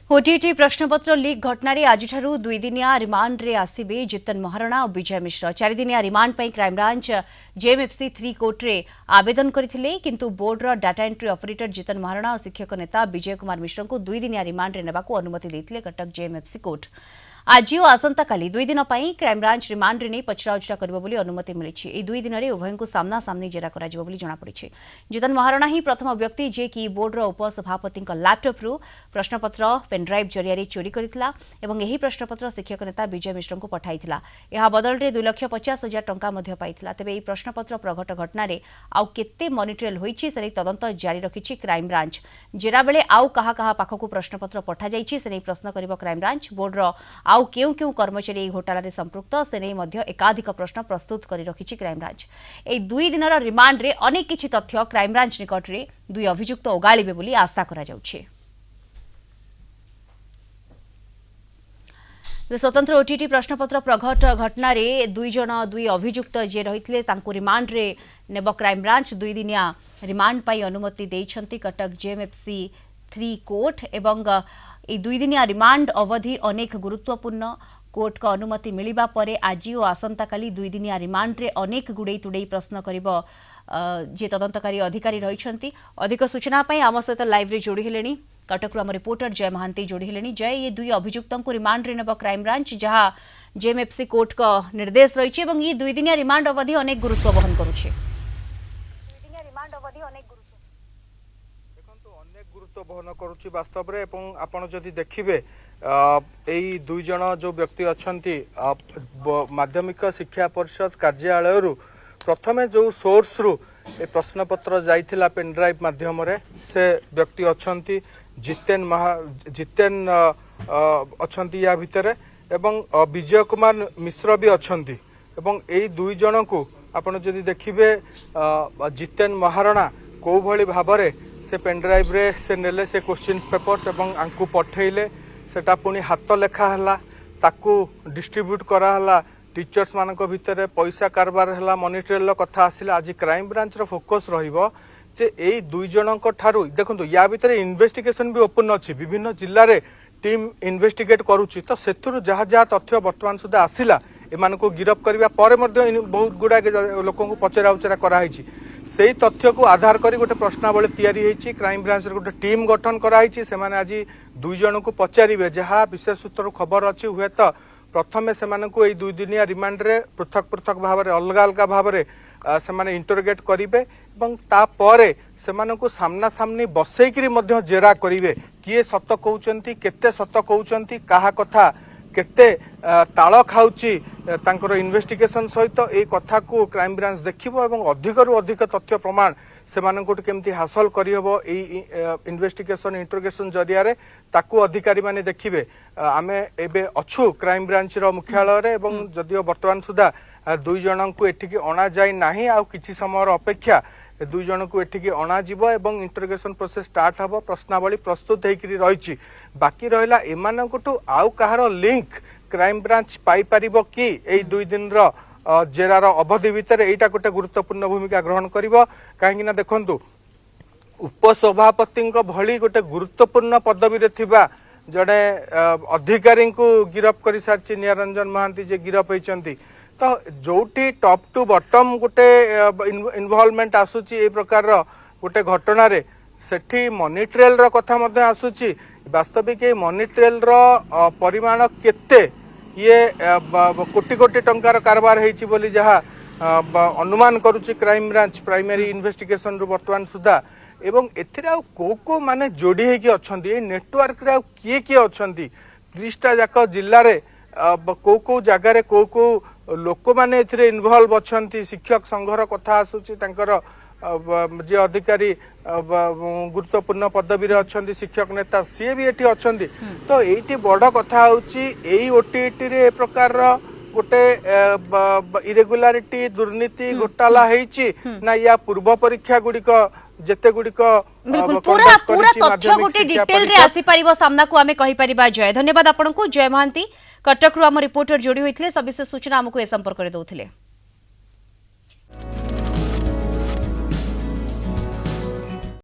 OTT प्रश्नपत्र leak घटना आज दुई दिनिया रिमांड रे आसिबे जितन महाराणा और विजय मिश्र। 4 दिनिया रिमांड पर क्राइमब्रांच जेएमएफसी 3 कोर्ट रे आवेदन करथिले, किंतु बोर्डर data entry operator Jitan Maharana और शिक्षक नेता विजय कुमार मिश्र को 2 दिनिया रिमांड रे नेबाकू अनुमति देथिले कटक जेएमएफसी कोर्ट। आज और आसंता काली 2 दिन पर क्राइमब्रांच रिमांड रे नहीं पचराउचरा करिबो बोली अनुमति मिली। ए 2 दिन रे उभय को सामना सामनी जेरा कराजिबो बोली जणा पड़िछि। जितन महाराणा ही प्रथम व्यक्ति जे कि बोर्डर उपसभापति लैपटॉप रु प्रश्नपत्र पेनड्राइव जरिया चोरी करथिला एवं एही प्रश्नपत्र शिक्षक नेता विजय मिश्र को पठाइथिला। एहा बदल रे 2,50,000 टंका मध्य पाइथिला। तेबे एही प्रश्नपत्र प्रघट घटना रे आउ केते मॉनिटरियल होईछि से तदंत जारी रखिछि क्राइमब्रांच। जेरा बेले आउ कहा कहा पाखकू प्रश्नपत्र पठा जाइछि से प्रश्न करिबो क्राइमब्रांच। बोर्डर आउ केउ केउ कर्मचारी घोटाला रे संपृक्त से नहीं मध्य एकाधिक प्रश्न प्रस्तुत करी रखिछि क्राइमब्रांच। ए 2 दिनर रिमांड रे अनेक किछि तथ्य क्राइमब्रांच निकट रे 2 अभियुक्त ओगाळिबे बोली आशा करा जाउछि। स्वतंत्र ओटीटी प्रश्नपत्र प्रघट घटना रे 2 अभियुक्त जे रहितले तांको रिमांड रे नेब क्राइमब्रांच 2 दिनिया रिमांड पाई अनुमति देइछंती कटक जेएमएफसी 3 कोर्ट एवं ए 2 दिनिया रिमांड अवधि अनेक गुरुत्वपूर्ण। कोर्ट का अनुमति मिलिबा परे आज और आसंता काली 2 दिनिया रिमांड रे अनेक गुड़े तुड़े प्रश्न करिबो जे तदंतकारी अधिकारी रहिछंती। अधिक सूचना पाई आम सहित लाइव रे जोड़ी हेलेनी कटक आम रिपोर्टर जय महांती जोड़ी हेलेनी। जय, ये 2 अभियुक्तों को रिमांड रे नेब क्राइमब्रांच जहां जेएमएफसी कोर्ट का निर्देश रही है ये 2 दिनिया रिमांड अवधि अनेक गुरुत्व बहन करुछे। गुरुत्व बहन करुच्ची वास्तव में आपण जदि देखिए यही 2 जन जो व्यक्ति अच्छी माध्यमिक शिक्षा परिषद कार्यालय प्रथमे जो सोर्स रु ए प्रश्नपत्र जाइथिला पेनड्राइव माध्यम रे से व्यक्ति अच्छी जितेन अच्छी या भितर एवं विजय कुमार मिश्र भी अच्छी एवं यही 2 जन को आपण जदि देखिए जितेन महाराणा को भली भाबरे से पेनड्राइव रे से नेले से क्वेश्चन पेपर्स एवं आंकु पठेले सेटा पुणी हाथ लेखा हला ताकू डिस्ट्रीब्यूट करा हला टीचर्स मानक भितर पैसा कारबार हला मॉनिटरियल कथा आसिला। आज क्राइम ब्रांच रो फोकस रहिबो जे एई 2 जनक ठारू देखंतु या भितर इन्वेस्टिगेशन भी ओपन अछि विभिन्न जिल्ला रे टीम इन्वेस्टिगेट करूची तो सेथुरु जहा जहा तथ्य वर्तमान सुधा आसिला एमान को गिरफ करबा परे मध्ये बहुत गुडा लोकन को पचरा उचरा करा हिची से तथ्य को आधार करी गोटे प्रश्नावली तैयारी होती क्राइम ब्रांच गोटे टीम गठन कराई से आज 2 जन को पचारे जहाँ विशेष सूत्र खबर अच्छी हुए तो प्रथमे से 2 दिनिया रिमांड रे पृथक पृथक भाव में अलग अलग भाव में से इंटरोगेट करेंगे से सामना सामनी बसईकरी जेरा करेंगे किए सत कहते केते सत कहते क्या कथा केते ताल खाऊची तांकर इन्वेस्टिगेशन सहित ए कथा को क्राइम ब्रांच देखिबो एवं अधिक रु अधिक तथ्य प्रमाण से केमती हासिल करिहबो ए इन्वेस्टिगेशन इंटरोगेशन जरिया रे ताकू अधिकारी माने देखिबे। आमे एबे अछु क्राइम ब्रांच रो मुख्यालय रे एवं जदियो वर्तमान सुधा 2 जन को एठिकी अणा जाय नाही आ किछि समय अपेक्षा 2 जन को एठिकी अणा जीवो एवं इंटरोगेशन प्रोसेस स्टार्ट हबो प्रश्नावली प्रस्तुत हेकरी रहिछि। बाकी रहिला एमानकटू आउ कहार लिंक क्राइम ब्रांच पाई परिबो कि एई 2 दिन रो जेरार अवधि भितर एटा गोटे गुरुत्वपूर्ण भूमिका ग्रहण करिबो। काहेकि ना देखंतु उपसभापति भली गोटे गुरुत्वपूर्ण पदवी रे थिबा जड़े अधिकारी को गिरफ कर सारी निरंजन महांती जे गिरफ होती तो जोटी टॉप टू बॉटम गोटे इन्वॉल्वमेंट आसुची ए प्रकार गोटे घटना रे सेठी मॉनिटरियल रो कथा मध्ये आसुची। वास्तविक ए मॉनिटरियल रो परिमाण केते ये कोटी कोटी टंकार कारबार हेची बोली जहा अनुमान करुची क्राइम ब्रांच प्राइमरी इन्वेस्टिगेशन रु वर्तमान सुधा एवं एथिरे आ को माने जोड़ी हेकी अछंती ए नेटवर्क रे आ किए किए अछंती 30टा जाक जिल्ला रे को जगह रे को लोक माने एथिरे इन्वॉल्व अछंती शिक्षक संघर कथा आसुची तांकर जे अधिकारी गुरुत्वपूर्ण पदवी रे अछंती शिक्षक नेता सी भी एठी अछंती तो एठी बड़ कथा होची एई ओटीटी रे ए प्रकार गोटे इरेगुलारिटी दुर्नीति घोटाला हेची ना या पूर्व परीक्षा गुड़िक जेते गुड़िक बिल्कुल पूरा पूरा तथ्य गोटे डिटेल रे आसी परिबो सामना को आमे कहि परिबा। जय धन्यवाद आपन को जय महांती कटक रु हम रिपोर्टर जोड़ी होइथिले सविशेष सूचना हमकु ए संपर्क रे दउथिले।